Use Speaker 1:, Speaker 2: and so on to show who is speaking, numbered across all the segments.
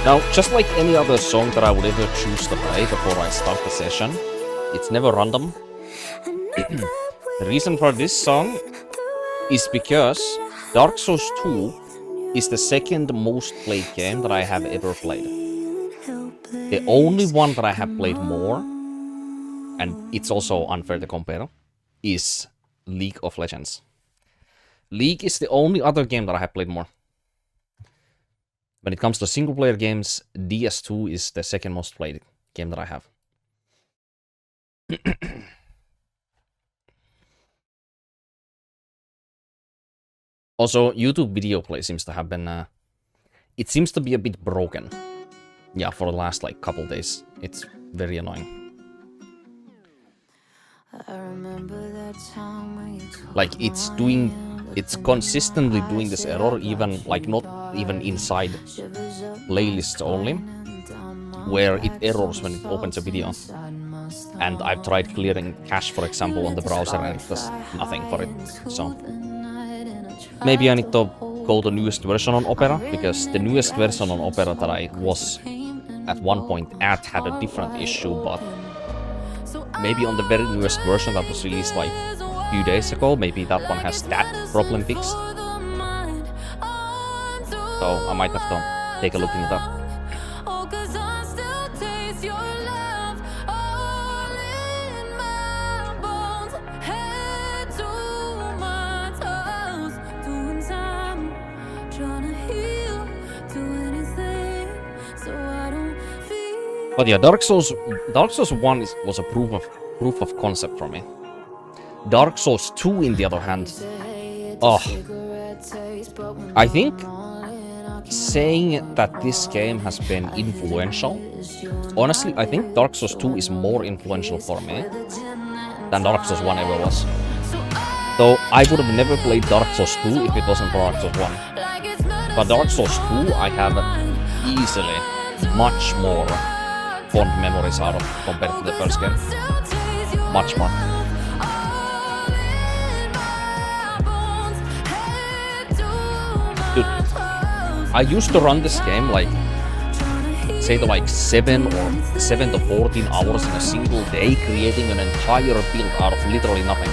Speaker 1: Now, just like any other song that I would ever choose to play before I start the session, it's never random. The reason for this song is because Dark Souls 2 is the second most played game that I have ever played. The only one that I have played more, and it's also unfair to compare, is League of Legends. League is the only other game that I have played more. When it comes to single-player games, DS2 is the second most played game that I have. Also, YouTube video play seems to have been... it seems to be a bit broken. Yeah, for the last, like, couple days. It's very annoying. Like, it's consistently doing this error, even, like, not even inside playlists only, where it errors when it opens a video. And I've tried clearing cache, for example, on the browser, and it does nothing for it. So maybe I need to go to the newest version on Opera, because the newest version on Opera that I was at one point at had a different issue, but maybe on the very newest version that was released like a few days ago, maybe that one has that problem fixed. So I might have to take a look into that. But yeah, Dark Souls 1 was a proof of concept for me. Dark Souls 2, in the other hand, I think saying that this game has been influential, honestly, I think Dark Souls 2 is more influential for me than Dark Souls 1 ever was. Though I would have never played Dark Souls 2 if it wasn't for Dark Souls 1. But Dark Souls 2 I have easily much more fond memories out of compared to the first game. Much more. Dude, I used to run this game like, say to like 7 to 14 hours in a single day, creating an entire build out of literally nothing.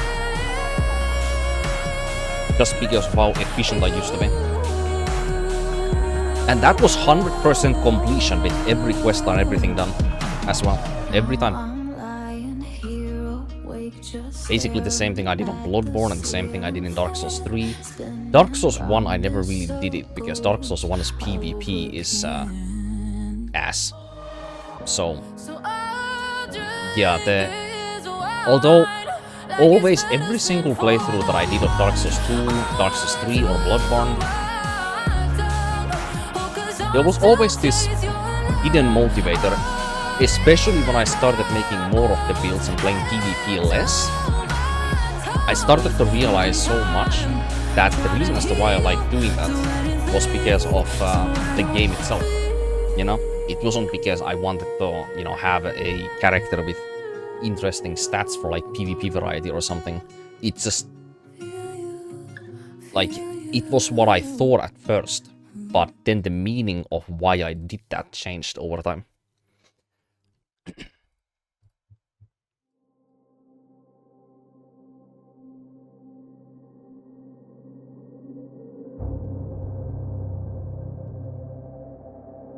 Speaker 1: Just because of how efficient I used to be. And that was 100% completion with every quest and everything done as well. Every time. Basically the same thing I did on Bloodborne and the same thing I did in Dark Souls 3. Dark Souls 1 I never really did it because Dark Souls 1's PvP is ass. So yeah, although always every single playthrough that I did of Dark Souls 2, Dark Souls 3 or Bloodborne, there was always this hidden motivator, especially when I started making more of the builds and playing PvP less. I started to realize so much that the reason as to why I like doing that was because of the game itself. You know, it wasn't because I wanted to, you know, have a character with interesting stats for like PvP variety or something. It's just like, it was what I thought at first. But then the meaning of why I did that changed over time.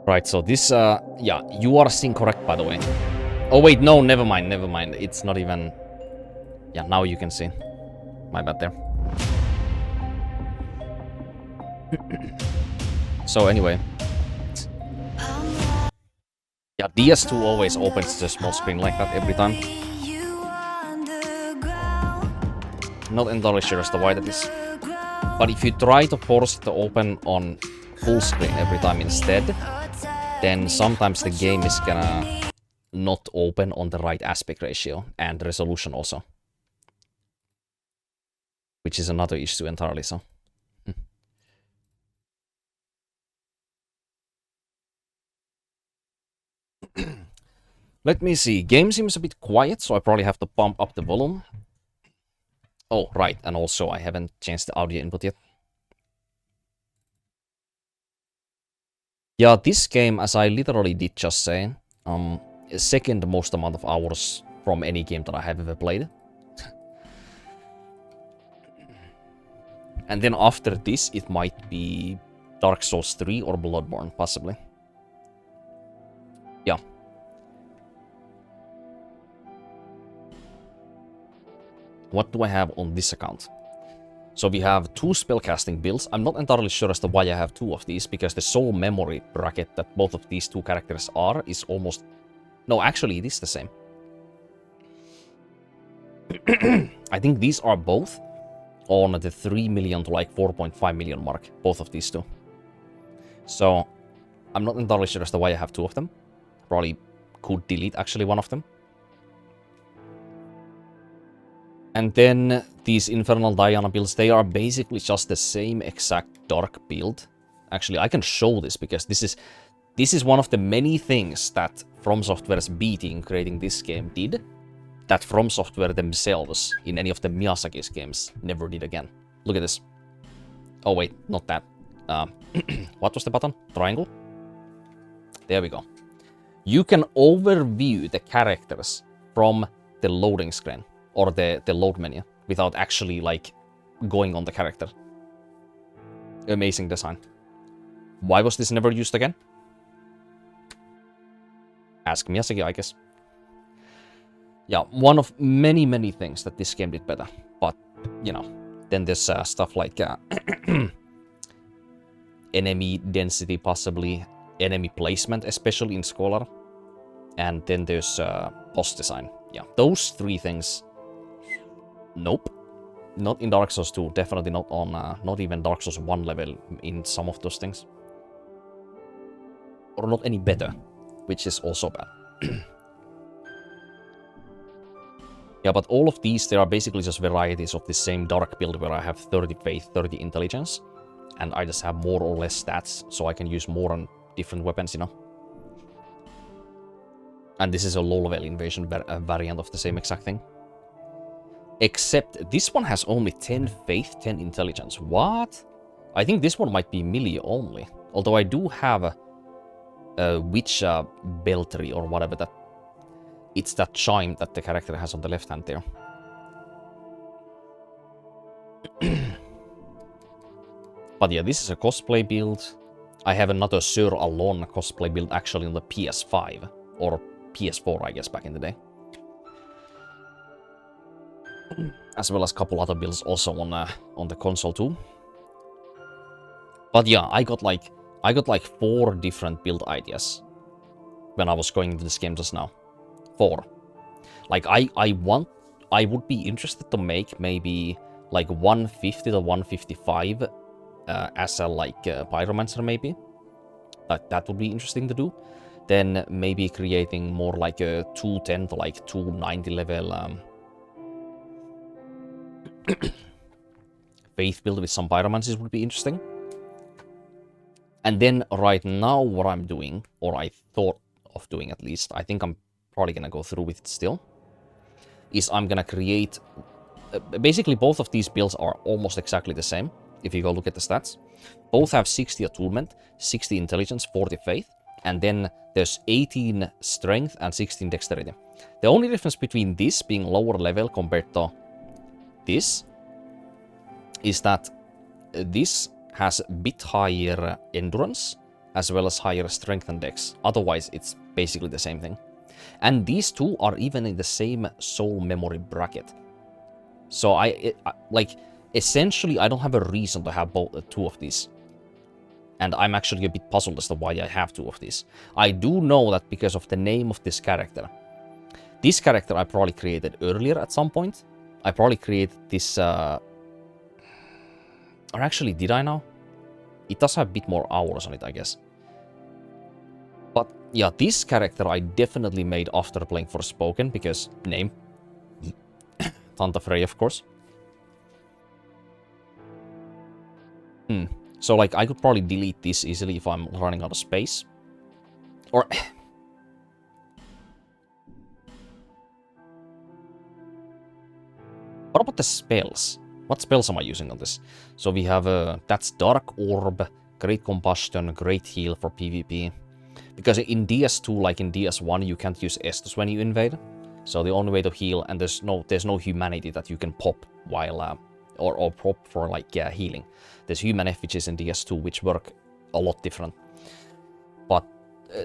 Speaker 1: Right, so this, yeah, you are incorrect, by the way. Oh wait, no, never mind. It's not even... Yeah, now you can see. My bad there. So anyway, yeah, DS2 always opens the small screen like that every time. Not entirely sure as to why that is. But if you try to force it to open on full screen every time instead, then sometimes the game is gonna not open on the right aspect ratio and resolution also. Which is another issue entirely, so. Let me see. Game seems a bit quiet, so I probably have to pump up the volume. Oh, right. And also, I haven't changed the audio input yet. Yeah, this game, as I literally did just say, second most amount of hours from any game that I have ever played. And then after this, it might be Dark Souls 3 or Bloodborne, possibly. Yeah. What do I have on this account? So we have 2 spellcasting builds. I'm not entirely sure as to why I have 2 of these, because the soul memory bracket that both of these 2 characters are is almost... No, actually, it is the same. I think these are both on the 3 million to like 4.5 million mark, both of these 2. So, I'm not entirely sure as to why I have 2 of them. Probably could delete actually one of them. And then these Infernal Diana builds, they are basically just the same exact dark build. Actually, I can show this because this is one of the many things that From Software's B team creating this game did, that From Software themselves in any of the Miyazaki's games never did again. Look at this. Oh wait, not that. What was the button? Triangle? There we go. You can overview the characters from the loading screen or the load menu without actually like going on the character. Amazing design. Why was this never used again? Ask Miyazaki, I guess. Yeah, one of many, many things that this game did better. But, you know, then there's stuff like enemy density, possibly enemy placement, especially in Scholar. And then there's boss design. Yeah, those 3 things. Nope. Not in Dark Souls 2. Definitely not on, not even Dark Souls 1 level in some of those things. Or not any better, which is also bad. Yeah, but all of these, they are basically just varieties of the same dark build where I have 30 faith, 30 intelligence. And I just have more or less stats, so I can use more on different weapons, you know. And this is a low-level invasion variant of the same exact thing. Except this one has only 10 faith, 10 intelligence. What? I think this one might be melee only. Although I do have a witch beltery or whatever that... It's that chime that the character has on the left hand there. But yeah, this is a cosplay build. I have another Sir Alon cosplay build actually on the PS5. Or PS4, I guess, back in the day. As well as a couple other builds also on the console too. But yeah, I got like 4 different build ideas when I was going into this game just now. 4. Like I would be interested to make maybe like 150 to 155 as a like pyromancer maybe. That would be interesting to do. Then maybe creating more like a 210 to like 290 level faith build with some pyromancers would be interesting. And then right now what I'm doing, or I thought of doing at least, I think I'm probably gonna go through with it still, is I'm gonna create... basically both of these builds are almost exactly the same, if you go look at the stats. Both have 60 attunement, 60 intelligence, 40 faith, and then there's 18 strength and 16 dexterity. The only difference between this being lower level compared to this is that this has a bit higher endurance as well as higher strength and dex. Otherwise, it's basically the same thing. And these 2 are even in the same soul memory bracket. So like essentially I don't have a reason to have both 2 of these. And I'm actually a bit puzzled as to why I have 2 of these. I do know that because of the name of this character. This character I probably created earlier at some point. I probably created this... Or actually, did I now? It does have a bit more hours on it, I guess. But yeah, this character I definitely made after playing Forspoken, because name. Tanta Frey, of course. So like, I could probably delete this easily if I'm running out of space. Or... What about the spells? What spells am I using on this? So we have, that's Dark Orb, great combustion, great heal for PvP. Because in DS2, like in DS1, you can't use Estus when you invade. So the only way to heal, and there's no humanity that you can pop while or pop for like healing. There's human effigies in DS2 which work a lot different. But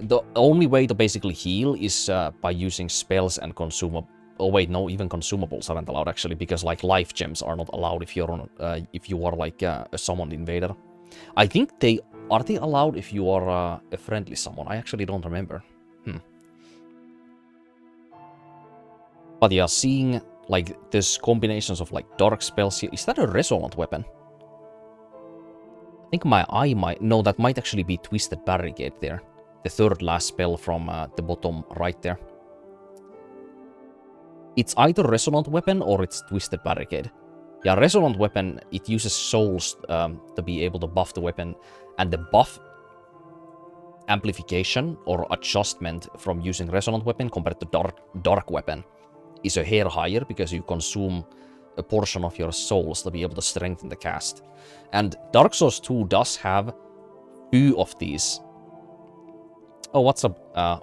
Speaker 1: the only way to basically heal is by using spells and consumables. Oh wait, no, even consumables aren't allowed actually, because like life gems are not allowed if you're on if you are like a summoned invader. I think are they allowed if you are a friendly summon? I actually don't remember. But yeah, seeing like there's combinations of like dark spells here. Is that a resonant weapon? I think my eye might... No, that might actually be Twisted Barricade there. The third last spell from the bottom right there. It's either Resonant Weapon or it's Twisted Barricade. Yeah, Resonant Weapon, it uses souls to be able to buff the weapon. And the buff amplification or adjustment from using Resonant Weapon compared to Dark Weapon is a hair higher because you consume a portion of your souls to be able to strengthen the cast. And Dark Souls 2 does have few of these. Oh, what's up,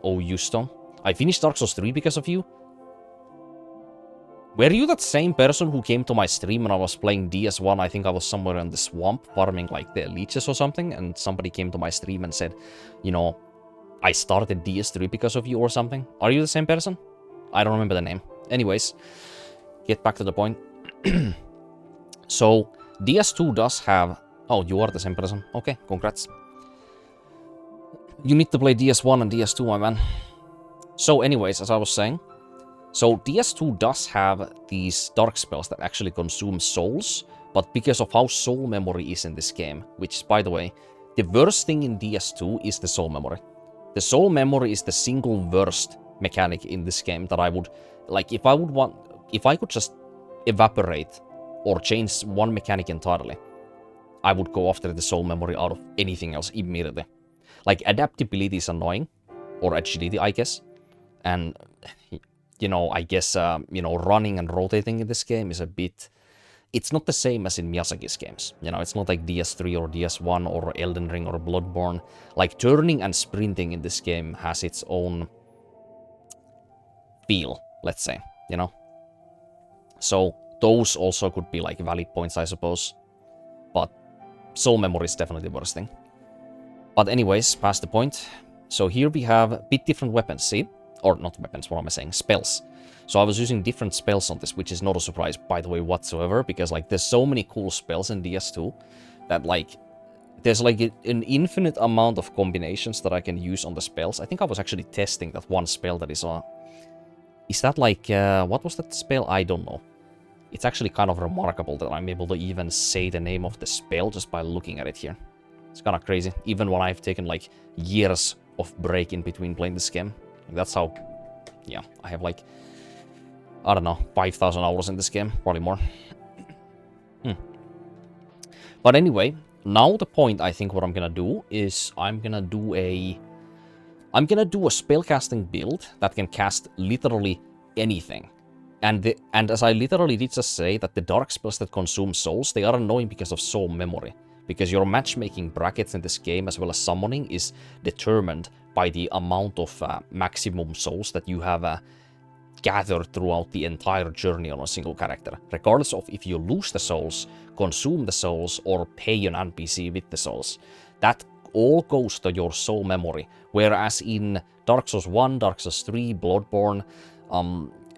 Speaker 1: Houston? I finished Dark Souls 3 because of you. Were you that same person who came to my stream when I was playing DS1? I think I was somewhere in the swamp farming like the leeches or something, and somebody came to my stream and said, you know, I started DS3 because of you or something. Are you the same person? I don't remember the name. Anyways, get back to the point. So, DS2 does have... Oh, you are the same person. Okay, congrats. You need to play DS1 and DS2, my man. So anyways, as I was saying, so DS2 does have these dark spells that actually consume souls, but because of how soul memory is in this game, which, by the way, the worst thing in DS2 is the soul memory. The soul memory is the single worst mechanic in this game that I would... Like, if I could just evaporate or change one mechanic entirely, I would go after the soul memory out of anything else immediately. Like, adaptability is annoying, or agility, I guess. And, you know, I guess, you know, running and rotating in this game is a bit... It's not the same as in Miyazaki's games. You know, it's not like DS3 or DS1 or Elden Ring or Bloodborne. Like, turning and sprinting in this game has its own feel, let's say, you know? So, those also could be, like, valid points, I suppose. But soul memory is definitely the worst thing. But anyways, past the point. So here we have a bit different weapons, see? Or not weapons, what am I saying? Spells. So I was using different spells on this, which is not a surprise, by the way, whatsoever, because, like, there's so many cool spells in DS2 that, like, there's, like, an infinite amount of combinations that I can use on the spells. I think I was actually testing that one spell that is on... Is that, like, what was that spell? I don't know. It's actually kind of remarkable that I'm able to even say the name of the spell just by looking at it here. It's kind of crazy, even when I've taken, like, years of break in between playing this game. Like, that's how... Yeah, I have, like... I don't know, 5,000 hours in this game, probably more. But anyway, now the point, I think what I'm gonna do is I'm gonna do a spellcasting build that can cast literally anything. And as I literally did just say, that the dark spells that consume souls, they are annoying because of soul memory. Because your matchmaking brackets in this game, as well as summoning, is determined by the amount of maximum souls that you have gathered throughout the entire journey on a single character. Regardless of if you lose the souls, consume the souls, or pay an NPC with the souls. That all goes to your soul memory. Whereas in Dark Souls 1, Dark Souls 3, Bloodborne,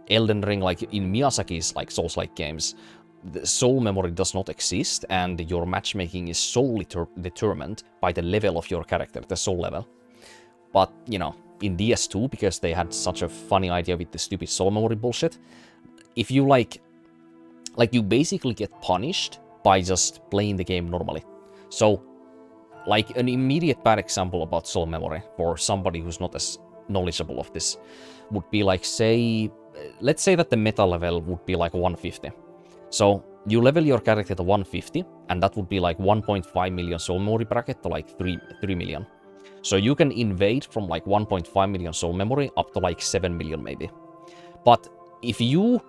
Speaker 1: Elden Ring, like in Miyazaki's like Souls-like games, the soul memory does not exist, and your matchmaking is solely determined by the level of your character, the soul level. But, you know, in DS2, because they had such a funny idea with the stupid soul memory bullshit, if you like you basically get punished by just playing the game normally. So, like, an immediate bad example about soul memory for somebody who's not as knowledgeable of this would be like, say, let's say that the meta level would be like 150. So, you level your character to 150, and that would be like 1.5 million soul memory bracket to like 3 million. So you can invade from like 1.5 million soul memory up to like 7 million maybe. But if you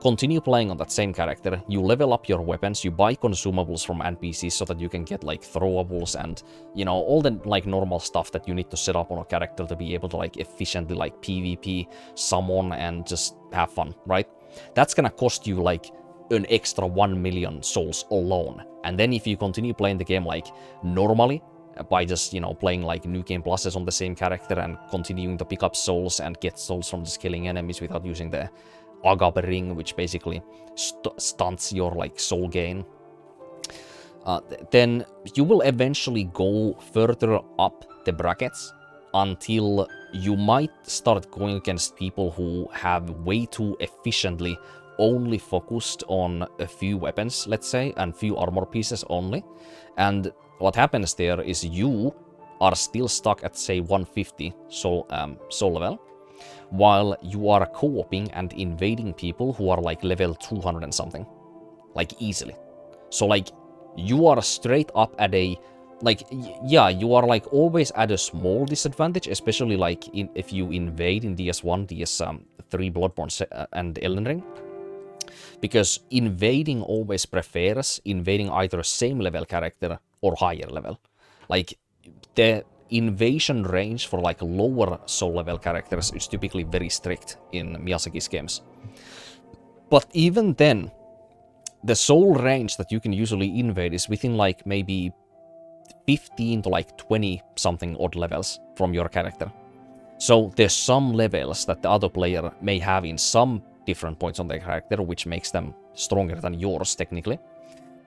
Speaker 1: continue playing on that same character, you level up your weapons, you buy consumables from NPCs so that you can get like throwables and, you know, all the like normal stuff that you need to set up on a character to be able to like efficiently like PvP, summon, and just have fun, right? That's gonna cost you like an extra 1 million souls alone. And then if you continue playing the game like normally, by just, you know, playing like new game pluses on the same character and continuing to pick up souls and get souls from just killing enemies without using the agape ring, which basically stunts your like soul gain, then you will eventually go further up the brackets until you might start going against people who have way too efficiently only focused on a few weapons, let's say, and few armor pieces only. And what happens there is you are still stuck at, say, 150 soul level, while you are co-oping and invading people who are like level 200 and something, like easily. So like you are straight up at a, like, yeah, you are like always at a small disadvantage, especially like if you invade in DS1, DS3, Bloodborne and Elden Ring. Because invading always prefers invading either same level character or higher level. Like the invasion range for like lower soul level characters is typically very strict in Miyazaki's games. But even then, the soul range that you can usually invade is within like maybe 15 to like 20 something odd levels from your character. So there's some levels that the other player may have in some different points on their character, which makes them stronger than yours technically.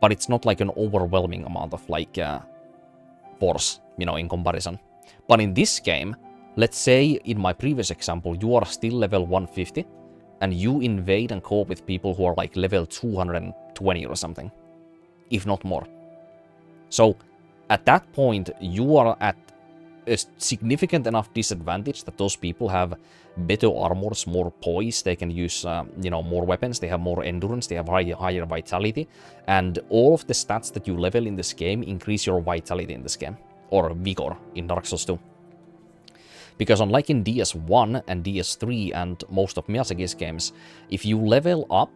Speaker 1: But it's not like an overwhelming amount of like force, you know, in comparison. But in this game, let's say in my previous example, you are still level 150 and you invade and co-op with people who are like level 220 or something, if not more. So at that point, you are at a significant enough disadvantage that those people have better armors, more poise, they can use, you know, more weapons, they have more endurance, they have higher vitality, and all of the stats that you level in this game increase your vitality in this game, or vigor in Dark Souls 2. Because unlike in DS1 and DS3 and most of Miyazaki's games, if you level up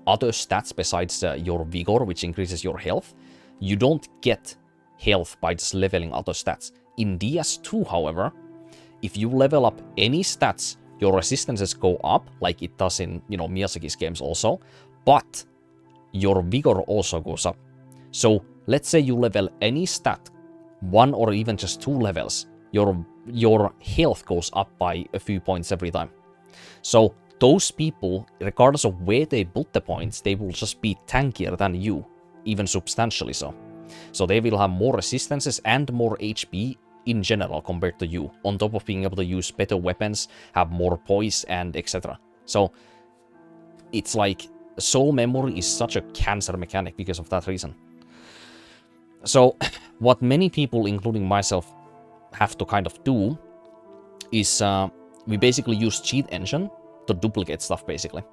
Speaker 1: other stats besides your vigor, which increases your health, you don't get health by just leveling other stats. In DS2, however, if you level up any stats, your resistances go up, like it does in, you know, Miyazaki's games also, but your vigor also goes up. So let's say you level any stat, 1 or even just 2 levels, your health goes up by a few points every time. So those people, regardless of where they put the points, they will just be tankier than you, even substantially so. So they will have more resistances and more HP in general compared to you, on top of being able to use better weapons, have more poise, and etc. So it's like soul memory is such a cancer mechanic because of that reason. So what many people, including myself, have to kind of do is we basically use cheat engine to duplicate stuff basically,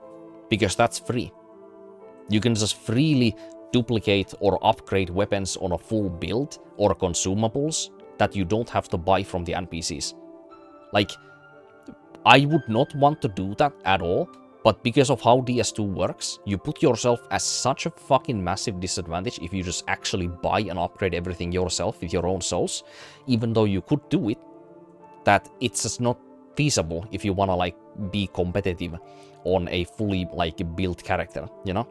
Speaker 1: because that's free. You can just freely duplicate or upgrade weapons on a full build or consumables that you don't have to buy from the NPCs. Like, I would not want to do that at all, but because of how DS2 works, you put yourself at such a fucking massive disadvantage if you just actually buy and upgrade everything yourself with your own souls, even though you could do it, that it's just not feasible if you wanna like be competitive on a fully like built character, you know?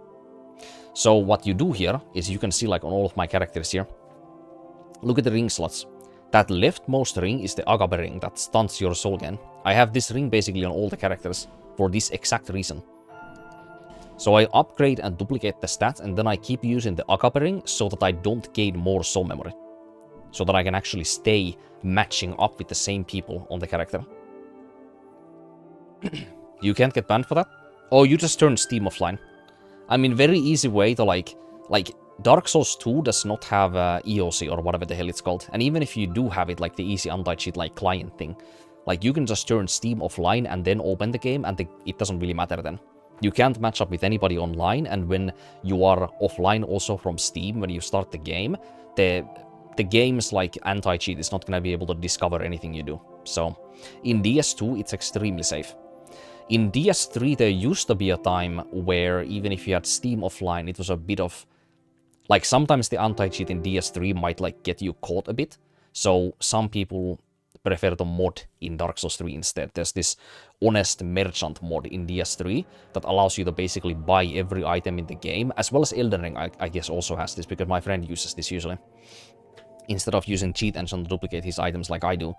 Speaker 1: So what you do here is you can see like on all of my characters here, look at the ring slots. That leftmost ring is the agape ring that stunts your soul gain. I have this ring basically on all the characters for this exact reason. So I upgrade and duplicate the stats and then I keep using the agape ring so that I don't gain more soul memory. So that I can actually stay matching up with the same people on the character. You can't get banned for that? Oh, you just turn Steam offline. I mean, very easy way to like Dark Souls 2 does not have EOC or whatever the hell it's called. And even if you do have it, like the easy anti-cheat like client thing, like you can just turn Steam offline and then open the game and it doesn't really matter then. You can't match up with anybody online, and when you are offline also from Steam, when you start the game, the game's like anti-cheat is not going to be able to discover anything you do. So in DS2 it's extremely safe. In DS3, there used to be a time where even if you had Steam offline, it was a bit of... Like, sometimes the anti-cheat in DS3 might, like, get you caught a bit. So some people prefer to mod in Dark Souls 3 instead. There's this honest merchant mod in DS3 that allows you to basically buy every item in the game, as well as Elden Ring, I guess, also has this, because my friend uses this usually. Instead of using cheat engine to duplicate his items like I do.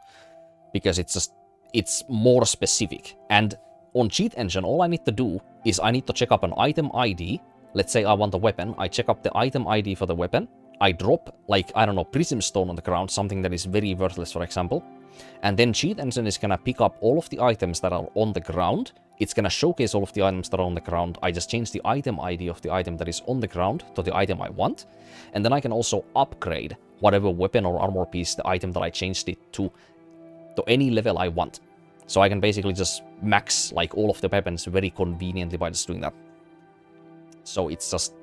Speaker 1: Because it's more specific. And on cheat engine, all I need to do is I need to check up an item ID. Let's say I want a weapon. I check up the item ID for the weapon. I drop, like, I don't know, prism stone on the ground, something that is very worthless, for example. And then cheat engine is gonna pick up all of the items that are on the ground. It's gonna showcase all of the items that are on the ground. I just change the item ID of the item that is on the ground to the item I want. And then I can also upgrade whatever weapon or armor piece, the item that I changed it to any level I want. So I can basically just max, like, all of the weapons very conveniently by just doing that. So it's just...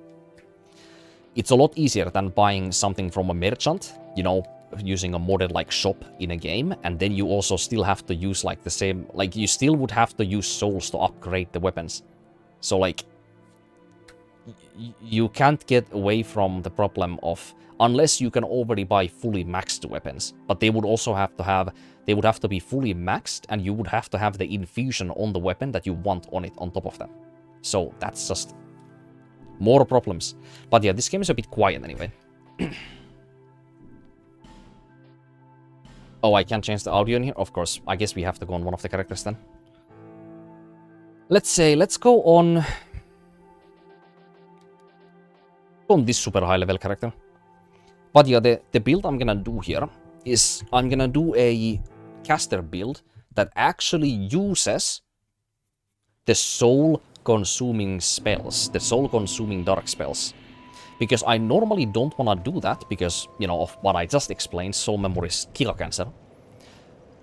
Speaker 1: It's a lot easier than buying something from a merchant, you know, using a modded, like, shop in a game, and then you also still have to use, like, the same... Like, you still would have to use souls to upgrade the weapons. So, like... You can't get away from the problem of... Unless you can already buy fully maxed weapons. But they would also have to have... They would have to be fully maxed, and you would have to have the infusion on the weapon that you want on it on top of that. So that's just... More problems. But yeah, this game is a bit quiet anyway. Oh, I can't change the audio in here? Of course. I guess we have to go on one of the characters then. Let's go on... On this super high level character. But yeah, the build I'm gonna do here is I'm gonna do a caster build that actually uses the soul-consuming spells, the soul-consuming dark spells. Because I normally don't want to do that because, you know, of what I just explained, soul memory is kill cancer.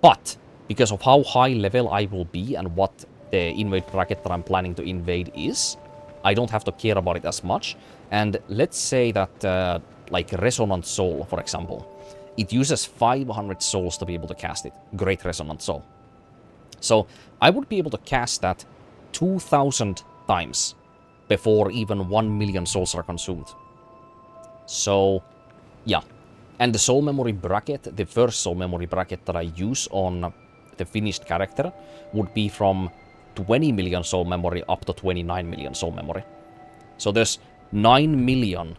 Speaker 1: But because of how high level I will be and what the invade bracket that I'm planning to invade is, I don't have to care about it as much. And let's say that, like, Resonant Soul, for example, it uses 500 souls to be able to cast it. Great Resonant Soul. So I would be able to cast that 2,000 times before even 1 million souls are consumed. So, yeah. And the soul memory bracket, the first soul memory bracket that I use on the finished character would be from 20 million soul memory up to 29 million soul memory. So there's 9 million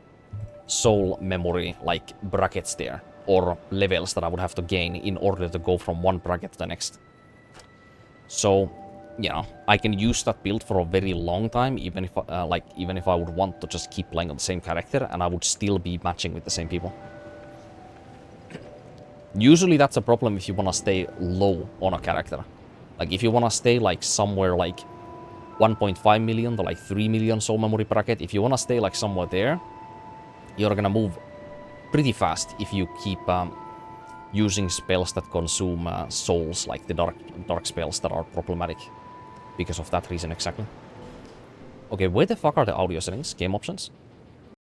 Speaker 1: soul memory, like, brackets there, or levels that I would have to gain in order to go from one bracket to the next. So, you know, I can use that build for a very long time, even if even if I would want to just keep playing on the same character, and I would still be matching with the same people. Usually that's a problem if you want to stay low on a character. Like, if you want to stay, like, somewhere, like, 1.5 million to, like, 3 million soul memory bracket, if you want to stay, like, somewhere there, you're gonna move pretty fast if you keep using spells that consume souls, like the dark spells that are problematic. Because of that reason exactly. Okay, where the fuck are the audio settings? Game options?